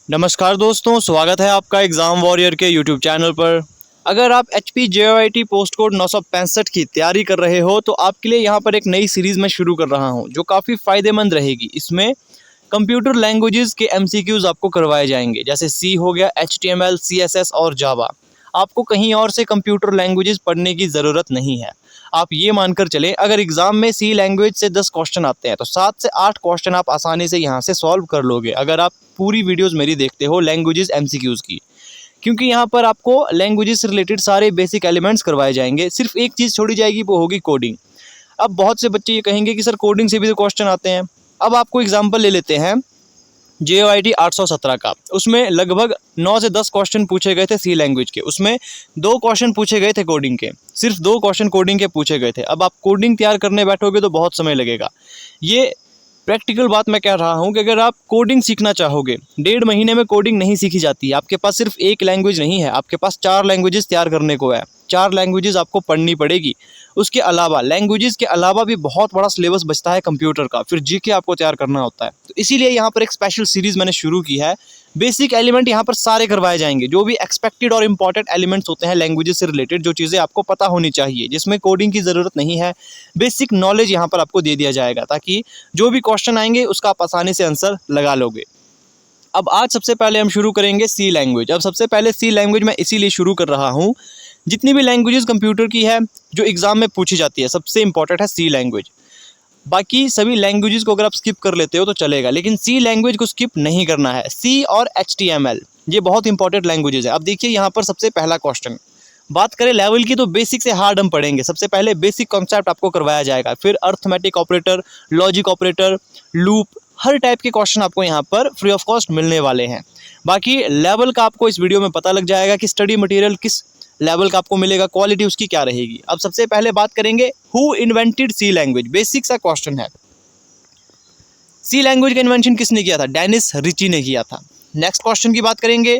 नमस्कार दोस्तों, स्वागत है आपका एग्ज़ाम वॉरियर के यूट्यूब चैनल पर। अगर आप HP JOIT पोस्ट कोड 965 की तैयारी कर रहे हो तो आपके लिए यहाँ पर एक नई सीरीज़ मैं शुरू कर रहा हूँ जो काफ़ी फ़ायदेमंद रहेगी। इसमें कंप्यूटर लैंग्वेजेस के MCQs आपको करवाए जाएंगे, जैसे C हो गया, HTML, CSS और जावा। आपको कहीं और से कंप्यूटर लैंग्वेजेस पढ़ने की ज़रूरत नहीं है। आप ये मानकर चलें, अगर एग्ज़ाम में C लैंग्वेज से 10 क्वेश्चन आते हैं तो 7 से 8 क्वेश्चन आप आसानी से यहाँ से सॉल्व कर लोगे, अगर आप पूरी वीडियोज़ मेरी देखते हो लैंग्वेजेस MCQs की। क्योंकि यहाँ पर आपको लैंग्वेजेस से रिलेटेड सारे बेसिक एलिमेंट्स करवाए जाएंगे, सिर्फ एक चीज़ छोड़ी जाएगी, वो होगी कोडिंग। अब बहुत से बच्चे ये कहेंगे कि सर कोडिंग से भी तो क्वेश्चन आते हैं। अब आपको एग्जांपल ले लेते हैं JOIT 817 का। उसमें लगभग 9 से 10 क्वेश्चन पूछे गए थे C लैंग्वेज के, उसमें 2 क्वेश्चन पूछे गए थे कोडिंग के, सिर्फ 2 क्वेश्चन कोडिंग के पूछे गए थे। अब आप कोडिंग तैयार करने बैठोगे तो बहुत समय लगेगा। ये प्रैक्टिकल बात मैं कह रहा हूँ कि अगर आप कोडिंग सीखना चाहोगे, 1.5 महीने में कोडिंग नहीं सीखी जाती। आपके पास सिर्फ एक लैंग्वेज नहीं है, आपके पास 4 लैंग्वेजेस तैयार करने को है। 4 लैंग्वेजेस आपको पढ़नी पड़ेगी। उसके अलावा लैंग्वेजेस के अलावा भी बहुत बड़ा सिलेबस बचता है कंप्यूटर का, फिर GK आपको तैयार करना होता है। तो इसीलिए यहाँ पर एक स्पेशल सीरीज़ मैंने शुरू की है। बेसिक एलिमेंट यहाँ पर सारे करवाए जाएंगे, जो भी एक्सपेक्टेड और इंपॉर्टेंट एलिमेंट्स होते हैं लैंग्वेजेस से रिलेटेड, जो चीज़ें आपको पता होनी चाहिए, जिसमें कोडिंग की ज़रूरत नहीं है। बेसिक नॉलेज यहाँ पर आपको दे दिया जाएगा, ताकि जो भी क्वेश्चन आएंगे उसका आप आसानी से आंसर लगा लोगे। अब आज सबसे पहले हम शुरू करेंगे C लैंग्वेज। अब सबसे पहले C लैंग्वेज मैं इसीलिए शुरू कर रहा हूँ, जितनी भी लैंग्वेजेस कंप्यूटर की है जो एग्ज़ाम में पूछी जाती है, सबसे इंपॉर्टेंट है C लैंग्वेज। बाकी सभी लैंग्वेजेस को अगर आप स्किप कर लेते हो तो चलेगा, लेकिन C लैंग्वेज को स्किप नहीं करना है। C और HTML ये बहुत इंपॉर्टेंट लैंग्वेजेस है। अब देखिए यहाँ पर सबसे पहला क्वेश्चन, बात करें लेवल की तो बेसिक से हार्ड हम पढ़ेंगे। सबसे पहले बेसिक कॉन्सेप्ट आपको करवाया जाएगा, फिर arithmetic operator, logic operator, loop, हर टाइप के क्वेश्चन आपको यहाँ पर फ्री ऑफ कॉस्ट मिलने वाले हैं। बाकी लेवल का आपको इस वीडियो में पता लग जाएगा कि स्टडी मटेरियल किस लेवल का आपको मिलेगा, क्वालिटी उसकी क्या रहेगी। अब सबसे पहले बात करेंगे who invented C language. Basic सा क्वेश्चन है, C लैंग्वेज का इन्वेंशन किसने किया था? डेनिस रिची ने किया था। नेक्स्ट क्वेश्चन की बात करेंगे,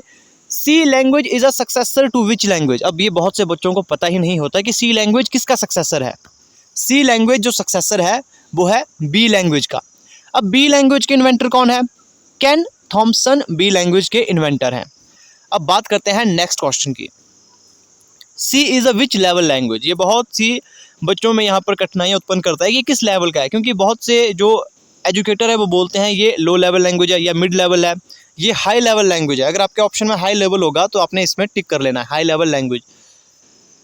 C language is a successor to which language. अब ये बहुत से बच्चों को पता ही नहीं होता कि C लैंग्वेज किसका सक्सेसर है। C लैंग्वेज जो सक्सेसर है वो है B लैंग्वेज का। अब B लैंग्वेज के इन्वेंटर कौन है? केन थॉम्पसन B लैंग्वेज के इन्वेंटर हैं। अब बात करते हैं नेक्स्ट क्वेश्चन की, C is a which level language. ये बहुत सी बच्चों में यहाँ पर कठिनाइयाँ उत्पन्न करता है कि किस लेवल का है, क्योंकि बहुत से जो एजुकेटर है वो बोलते हैं ये लो लेवल लैंग्वेज है या मिड लेवल है, ये हाई लेवल लैंग्वेज है। अगर आपके ऑप्शन में हाई लेवल होगा तो आपने इसमें टिक कर लेना है, हाई लेवल लैंग्वेज।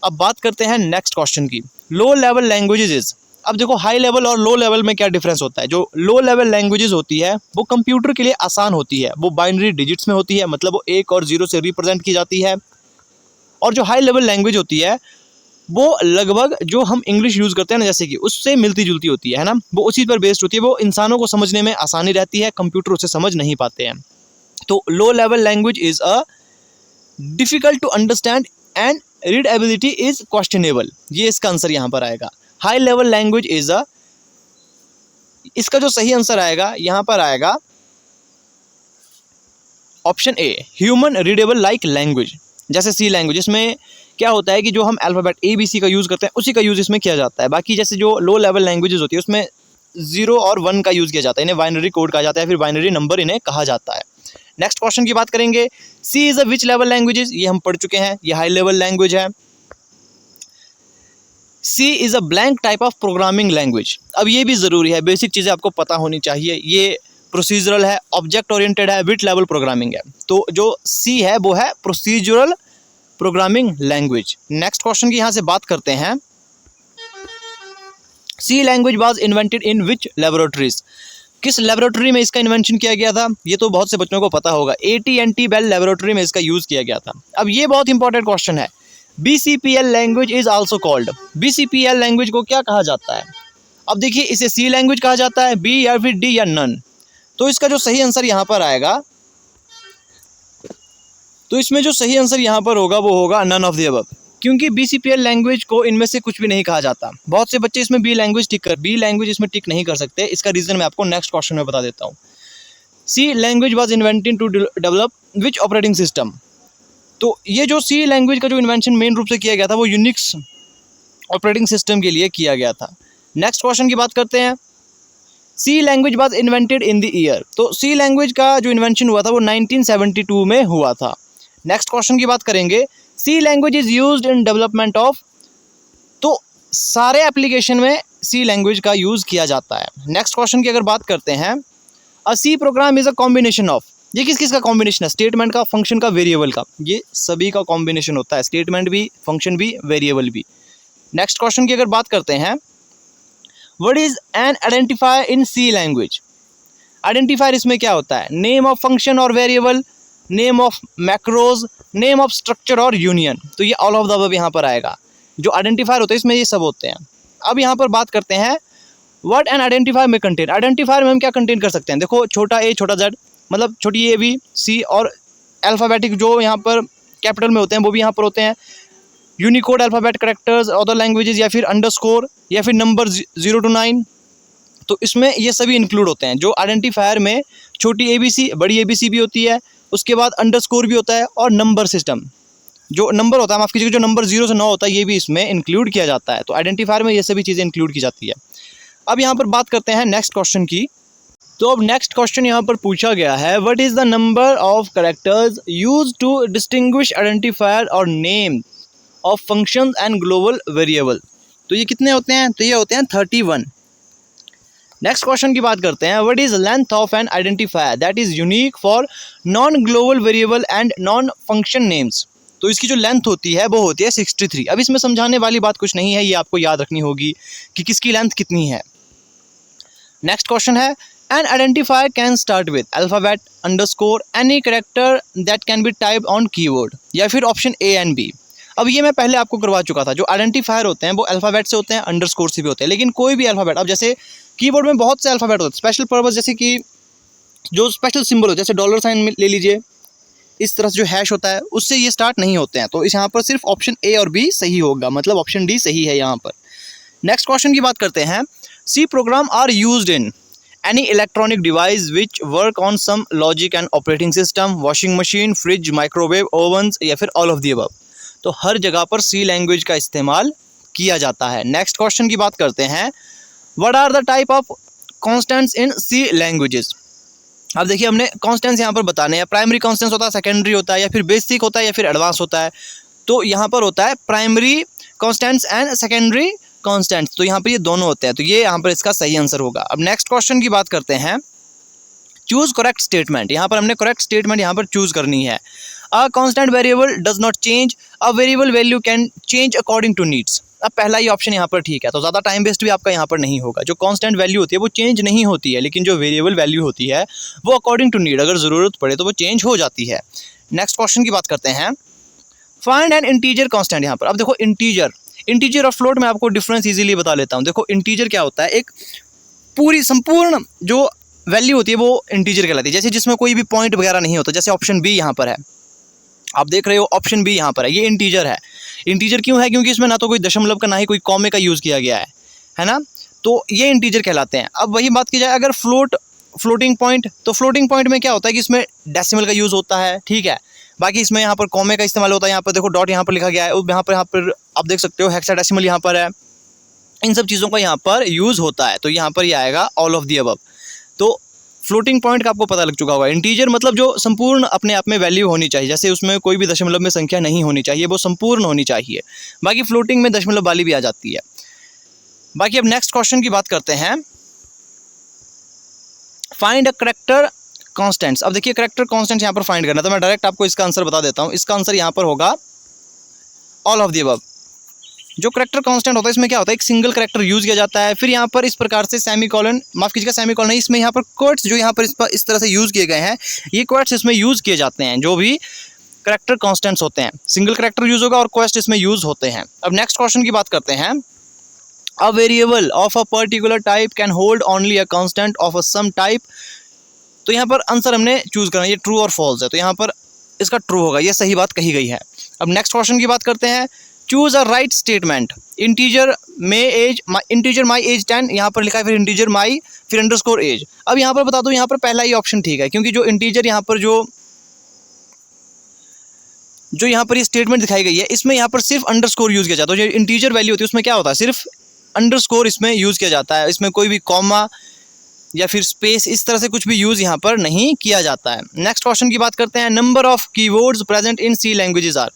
अब बात करते हैं नेक्स्ट क्वेश्चन की, लो लेवल लैंग्वेजेस इज। अब देखो हाई लेवल और लो लेवल में क्या डिफरेंस होता है। जो लो लेवल लैंग्वेजेस होती है वो कंप्यूटर के लिए आसान होती है, वो बाइनरी डिजिट्स में होती है, मतलब वो 1 और 0 से रिप्रेजेंट की जाती है। और जो हाई लेवल लैंग्वेज होती है वो लगभग जो हम इंग्लिश यूज़ करते हैं ना, जैसे कि उससे मिलती जुलती होती है ना, वो उसी पर बेस्ड होती है। वो इंसानों को समझने में आसानी रहती है, कंप्यूटर उसे समझ नहीं पाते हैं। तो low level language is a difficult to understand and readability is questionable, ये इसका आंसर यहाँ पर आएगा। High level language is a, इसका जो सही आंसर आएगा यहाँ पर आएगा option A, human readable like language. जैसे C लैंग्वेज, इसमें क्या होता है कि जो हम अल्फ़ाबेट ABC का यूज़ करते हैं उसी का यूज़ इसमें किया जाता है। बाकी जैसे जो लो लेवल लैंग्वेजेस होती है उसमें 0 और 1 का यूज़ किया जाता है, इन्हें बाइनरी कोड कहा जाता है, फिर बाइनरी नंबर इन्हें कहा जाता है। नेक्स्ट क्वेश्चन की बात करेंगे, C is a which level languages, ये हम पढ़ चुके हैं, ये हाई लेवल लैंग्वेज है। C is a blank type of programming language. अब ये भी ज़रूरी है, बेसिक चीज़ें आपको पता होनी चाहिए। ये प्रोसीजरल है, ऑब्जेक्ट ओरिएंटेड है, विच लेवल प्रोग्रामिंग है। तो जो C है वो है procedural programming language. Next question की यहाँ से बात करते हैं, C language was invented in which laboratories. किस लेबोरेटरी में इसका इन्वेंशन किया गया था? ये तो बहुत से बच्चों को पता होगा, AT&T बेल लेबोरेटरी में इसका यूज़ किया गया था। अब ये बहुत इंपॉर्टेंट क्वेश्चन है, BCPL language is also called. BCPL language को क्या कहा जाता है? अब देखिए, इसे C लैंग्वेज कहा जाता है, B या फिर D या नन। तो इसका जो सही आंसर यहाँ पर आएगा, तो इसमें जो सही आंसर यहाँ पर होगा वो होगा नन ऑफ द अबव, क्योंकि BCPL लैंग्वेज को इनमें से कुछ भी नहीं कहा जाता। बहुत से बच्चे इसमें B लैंग्वेज इसमें टिक नहीं कर सकते। इसका रीज़न मैं आपको नेक्स्ट क्वेश्चन में बता देता हूँ। C language was invented to develop which operating system. तो ये जो C लैंग्वेज का जो इन्वेंशन मेन रूप से किया गया था वो यूनिक्स ऑपरेटिंग सिस्टम के लिए किया गया था। नेक्स्ट क्वेश्चन की बात करते हैं, C language was invented in the year. तो सी लैंग्वेज का जो इन्वेंशन हुआ था वो 1972 में हुआ था। नेक्स्ट क्वेश्चन की बात करेंगे, C language is used in development of. तो सारे एप्लीकेशन में सी लैंग्वेज का यूज़ किया जाता है। नेक्स्ट क्वेश्चन की अगर बात करते हैं, a C program is a combination of. ये किस किस का कॉम्बिनेशन है? स्टेटमेंट का, फंक्शन का, वेरिएबल का। ये सभी का कॉम्बिनेशन होता है, स्टेटमेंट भी, फंक्शन भी, वेरिएबल भी। नेक्स्ट क्वेश्चन की अगर बात करते हैं, what is an identifier in C language. Identifier इसमें क्या होता है? नेम ऑफ फंक्शन और variable, name of macros, name of structure और यूनियन। तो ये ऑल ऑफ द अबव यहाँ पर आएगा। जो आइडेंटिफायर होते हैं इसमें ये सब होते हैं। अब यहाँ पर बात करते हैं, व्हाट एन आइडेंटिफायर में कंटेन। आइडेंटिफायर में हम क्या कंटेन कर सकते हैं? देखो, छोटा ए छोटा जेड, मतलब छोटी ए बी सी, और अल्फ़ाबेटिक जो यहाँ पर कैपिटल में होते हैं वो भी यहाँ पर होते हैं। Unicode alphabet characters, other languages, या फिर अंडरस्कोर, या फिर नंबर 0 to 9। तो इसमें ये सभी इंक्लूड होते हैं। जो आइडेंटिफायर में छोटी ए बी सी, बड़ी ए बी सी भी होती है, उसके बाद अंडरस्कोर भी होता है, और नंबर सिस्टम जो नंबर होता है, माफ़ कीजिएगा, जो नंबर 0 से 9 होता है, ये भी इसमें इंक्लूड किया जाता है। तो आइडेंटिफायर में ये सभी चीज़ें इंक्लूड की जाती है। अब यहाँ पर बात करते हैं नेक्स्ट क्वेश्चन की। तो अब नेक्स्ट क्वेश्चन यहाँ पर पूछा गया है, what is the number of characters use to distinguish identifier और name of function and global variable. तो ये कितने होते हैं? तो ये होते हैं 31। नेक्स्ट क्वेश्चन की बात करते हैं, what is length of N identifier that is unique for non global variable and non function names. तो इसकी जो लेंथ होती है वो होती है 63। अब इसमें समझाने वाली बात कुछ नहीं है, ये आपको याद रखनी होगी कि किसकी लेंथ कितनी है। नेक्स्ट क्वेश्चन है, N identifier can start with alphabet, underscore, any character that can be typed on keyword, या फिर ऑप्शन ए एंड बी। अब ये मैं पहले आपको करवा चुका था। जो आइडेंटिफायर होते हैं वो अल्फ़ाबेट से होते हैं, अंडरस्कोर से भी होते हैं, लेकिन कोई भी अल्फ़ाबेट, अब जैसे कीबोर्ड में बहुत से अल्फ़ाबेट होते हैं स्पेशल पर्पस, जैसे कि जो स्पेशल सिंबल हो, जैसे डॉलर साइन ले लीजिए, इस तरह से जो हैश होता है, उससे ये स्टार्ट नहीं होते हैं। तो इस यहाँ पर सिर्फ ऑप्शन ए और बी सही होगा, मतलब ऑप्शन डी सही है यहाँ पर। नेक्स्ट क्वेश्चन की बात करते हैं, C program are used in any electronic device which work on some logic and operating system, washing machine, fridge, microwave, ovens, या फिर ऑल ऑफ द अबव। तो हर जगह पर सी लैंग्वेज का इस्तेमाल किया जाता है। नेक्स्ट क्वेश्चन की बात करते हैं, what are the type of constants in C languages. अब देखिए, हमने कॉन्स्टेंट्स यहाँ पर बताने हैं। प्राइमरी कॉन्स्टेंट्स होता है, सेकेंडरी होता है, या फिर बेसिक होता है, या फिर एडवांस होता है। तो यहाँ पर होता है primary constants and secondary constants. तो यहाँ पर ये दोनों होते हैं। तो ये यहाँ पर इसका सही आंसर होगा। अब नेक्स्ट क्वेश्चन की बात करते हैं, चूज करेक्ट स्टेटमेंट। यहाँ पर हमने करेक्ट स्टेटमेंट यहाँ पर चूज करनी है। A constant variable does not change, a variable value can change according to needs. अब पहला ही ऑप्शन यहाँ पर ठीक है, तो ज़्यादा टाइम वेस्ट भी आपका यहाँ पर नहीं होगा। जो कांस्टेंट वैल्यू होती है वो चेंज नहीं होती है, लेकिन जो वेरिएबल वैल्यू होती है वो अकॉर्डिंग टू नीड, अगर ज़रूरत पड़े तो वो चेंज हो जाती है। नेक्स्ट क्वेश्चन की बात करते हैं, फाइंड एन इंटीजर कांस्टेंट। यहाँ पर अब देखो, इंटीजर और फ्लोट में आपको डिफरेंस इजीली बता लेता हूँ। देखो, इंटीजर क्या होता है? एक पूरी संपूर्ण जो वैल्यू होती है वो इंटीजर कहलाती है, जैसे जिसमें कोई भी पॉइंट वगैरह नहीं होता। जैसे ऑप्शन बी यहाँ पर है, आप देख रहे हो ऑप्शन बी यहाँ पर है, ये इंटीजर है। इंटीजर क्यों है? क्योंकि इसमें ना तो कोई दशमलव का ना ही कोई कॉमे का यूज़ किया गया है ना। तो ये इंटीजर कहलाते हैं। अब वही बात की जाए अगर फ्लोटिंग पॉइंट, तो फ्लोटिंग पॉइंट में क्या होता है कि इसमें डेसिमल का यूज़ होता है, ठीक है। बाकी इसमें यहाँ पर कॉमे का इस्तेमाल होता है। यहाँ पर देखो डॉट यहाँ पर लिखा गया है, यहाँ पर आप देख सकते हो हेक्साडेसिमल यहाँ पर है। इन सब चीज़ों का यहाँ पर यूज़ होता है। तो यहाँ पर ये आएगा ऑल ऑफ दी अबव। तो फ्लोटिंग पॉइंट का आपको पता लग चुका होगा। इंटीजर मतलब जो संपूर्ण अपने आप में वैल्यू होनी चाहिए, जैसे उसमें कोई भी दशमलव में संख्या नहीं होनी चाहिए, वो संपूर्ण होनी चाहिए। बाकी फ्लोटिंग में दशमलव वाली भी आ जाती है। बाकी अब नेक्स्ट क्वेश्चन की बात करते हैं, फाइंड अ करैक्टर कॉन्स्टेंट्स। अब देखिए, करैक्टर कॉन्स्टेंट्स यहाँ पर फाइंड करना, तो मैं डायरेक्ट आपको इसका आंसर बता देता हूँ। इसका आंसर यहाँ पर होगा ऑल ऑफ द अबव। जो करैक्टर कांस्टेंट होता है इसमें क्या होता है, एक सिंगल करैक्टर यूज़ किया जाता है, फिर यहाँ पर इस प्रकार से सेमीकोलन, माफ़ कीजिएगा सेमीकोलन नहीं, इसमें यहाँ पर कोट्स जो यहाँ पर इस तरह से यूज़ किए गए हैं, ये कोट्स इसमें यूज़ किए जाते हैं। जो भी करैक्टर कांस्टेंट्स होते हैं, सिंगल करैक्टर यूज़ होगा और कोट्स इसमें यूज़ होते हैं। अब नेक्स्ट क्वेश्चन की बात करते हैं, a variable of a particular type can hold only a constant of a some type. तो यहाँ पर आंसर हमने चूज़ करना है, ये ट्रू और फॉल्स है, तो यहाँ पर इसका ट्रू होगा, ये सही बात कही गई है। अब नेक्स्ट क्वेश्चन की बात करते हैं, choose a right statement. Integer my age 10, यहाँ पर लिखा है, फिर इंटीजर माई, फिर अंडरस्कोर एज। अब यहाँ पर बता दो, यहाँ पर पहला ही ऑप्शन ठीक है, क्योंकि जो इंटीजर यहाँ पर जो यहाँ पर ये स्टेटमेंट दिखाई गई है, इसमें यहाँ पर सिर्फ अंडरस्कोर यूज़ किया जाता है। तो जो इंटीजर वैल्यू होती है उसमें क्या होता है, सिर्फ अंडरस्कोर इसमें यूज़ किया जाता है। इसमें कोई भी कॉमा या फिर स्पेस, इस तरह से कुछ भी यूज़ यहाँ पर नहीं किया जाता है। नेक्स्ट क्वेश्चन की बात करते हैं। Number of keywords present in C languages are.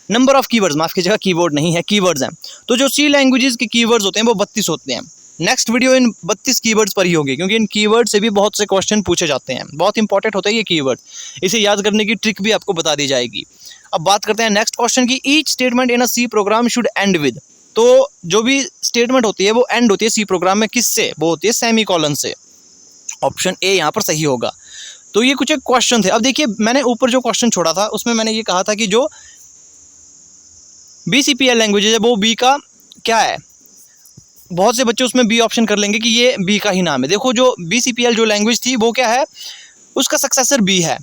Number of keywords, माफ कीजिएगा, कीवर्ड नहीं है, कीवर्ड्स हैं। तो जो सी लैंग्वेजेस के कीवर्ड्स होते हैं वो 32 होते हैं। नेक्स्ट वीडियो इन 32 कीवर्ड्स पर ही होगी, क्योंकि इन कीवर्ड से भी बहुत से क्वेश्चन पूछे जाते हैं। बहुत इंपॉर्टेंट होता है ये कीवर्ड, इसे याद करने की ट्रिक भी आपको बता दी जाएगी। अब बात करते हैं नेक्स्ट क्वेश्चन की। Each statement in a C program should end with. तो जो भी स्टेटमेंट होती है वो एंड होती है सी प्रोग्राम में किससे? वो होती है सेमी कॉलन से। ऑप्शन ए यहाँ पर सही होगा। तो ये कुछ एक क्वेश्चन थे। अब देखिए, मैंने ऊपर जो क्वेश्चन छोड़ा था उसमें मैंने ये कहा था कि जो BCPL लैंग्वेजेज है वो बी का क्या है। बहुत से बच्चे उसमें बी ऑप्शन कर लेंगे कि ये बी का ही नाम है। देखो, जो BCPL जो लैंग्वेज थी वो क्या है, उसका सक्सेसर बी है,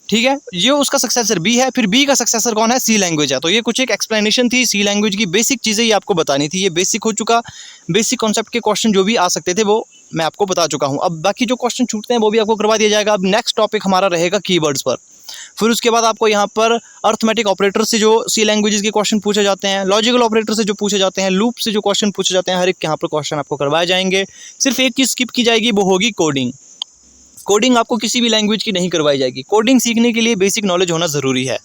ठीक है। ये उसका सक्सेसर बी है, फिर बी का सक्सेसर कौन है? सी लैंग्वेज है। तो ये कुछ एक एक्सप्लेनेशन थी सी लैंग्वेज की, बेसिक चीज़ें ये आपको बतानी थी। ये बेसिक हो चुका, बेसिक कॉन्सेप्ट के क्वेश्चन जो भी आ सकते थे वो मैं आपको बता चुका हूँ। अब बाकी जो क्वेश्चन छूटते हैं वो भी आपको करवा दिया जाएगा। अब नेक्स्ट टॉपिक हमारा रहेगा कीवर्ड्स पर। फिर उसके बाद आपको यहाँ पर अर्थमेटिक ऑपरेटर से जो सी लैंग्वेजेस के क्वेश्चन पूछे जाते हैं, लॉजिकल ऑपरेटर से जो पूछे जाते हैं, लूप से जो क्वेश्चन पूछे जाते हैं, हर एक यहाँ पर क्वेश्चन आपको करवाए जाएंगे। सिर्फ एक चीज़ स्किप की जाएगी, वो होगी कोडिंग। कोडिंग आपको किसी भी लैंग्वेज की नहीं करवाई जाएगी। कोडिंग सीखने के लिए बेसिक नॉलेज होना ज़रूरी है,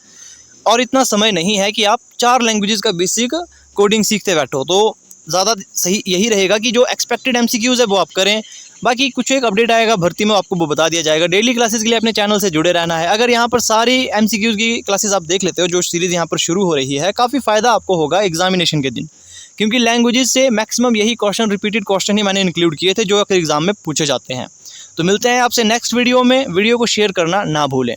और इतना समय नहीं है कि आप 4 लैंग्वेजेस का बेसिक कोडिंग सीखते बैठो। तो ज़्यादा सही यही रहेगा कि जो एक्सपेक्टेड MCQs है वो आप करें। बाकी कुछ एक अपडेट आएगा भर्ती में, आपको वो बता दिया जाएगा। डेली क्लासेस के लिए अपने चैनल से जुड़े रहना है। अगर यहाँ पर सारी MCQs की क्लासेस आप देख लेते हो, जो सीरीज़ यहाँ पर शुरू हो रही है, काफ़ी फ़ायदा आपको होगा एग्जामिनेशन के दिन, क्योंकि लैंग्वेजेस से मैक्सिमम यही क्वेश्चन, रिपीटेड क्वेश्चन ही मैंने इंक्लूड किए थे जो अक्सर एग्जाम में पूछे जाते हैं। तो मिलते हैं आपसे नेक्स्ट वीडियो में। वीडियो को शेयर करना ना भूलें।